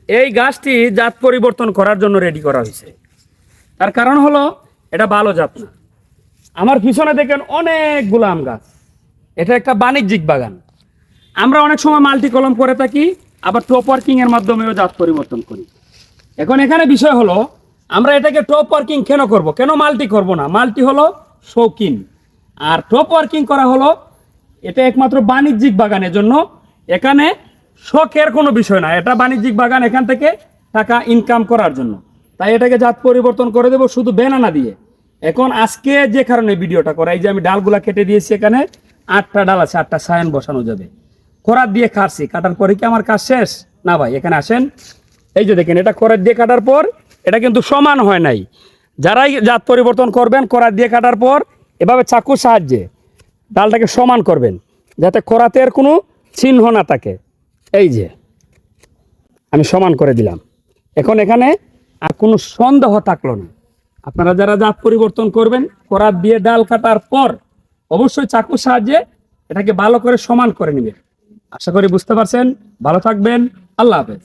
এই গাছটি জাত পরিবর্তন করার জন্য রেডি করা হয়েছে। তার কারণ হলো এটা ভালো জাত না। আমার পিছনে দেখেন অনেকগুলো আম গাছ, এটা একটা বাণিজ্যিক বাগান। আমরা অনেক সময় মাল্টি কলম করে থাকি, আবার টপ ওয়ার্কিং এর মাধ্যমেও জাত পরিবর্তন করি। এখন এখানে বিষয় হলো আমরা এটাকে টপ ওয়ার্কিং কেন করব, কেন মাল্টি করব না? মাল্টি হলো শৌখিন, আর টপ ওয়ার্কিং করা হলো এটা একমাত্র বাণিজ্যিক বাগানের জন্য। এখানে শখের কোনো বিষয় না, এটা বাণিজ্যিক বাগান, এখান থেকে টাকা ইনকাম করার জন্য। তাই এটাকে জাত পরিবর্তন করে দেবো শুধু বেনানা দিয়ে। এখন আজকে যে কারণে ভিডিওটা করা, এই যে আমি ডালগুলা কেটে দিয়েছি, এখানে 8টা ডাল আছে, 8টা সায়ান বসানো যাবে। খরাত দিয়ে কাটছি, কাটার পরে কি আমার কাজ শেষ? না ভাই, এখানে আসেন। এই যে দেখেন, এটা খরাত দিয়ে কাটার পর এটা কিন্তু সমান হয় নাই। যারাই জাত পরিবর্তন করবেন, খরাত দিয়ে কাটার পর এভাবে চাকুর সাহায্যে ডালটাকে সমান করবেন, যাতে খরাতের কোনো চিহ্ন না থাকে। এই যে আমি সমান করে দিলাম। এখন এখানে আর কোনো সন্দেহ থাকলো না। আপনারা যারা জাত পরিবর্তন করবেন, খরাত দিয়ে ডাল কাটার পর অবশ্যই চাকুর সাহায্যে এটাকে ভালো করে সমান করে নেবেন। আশা করি বুঝতে পারছেন। ভালো থাকবেন। আল্লাহ হাফেজ।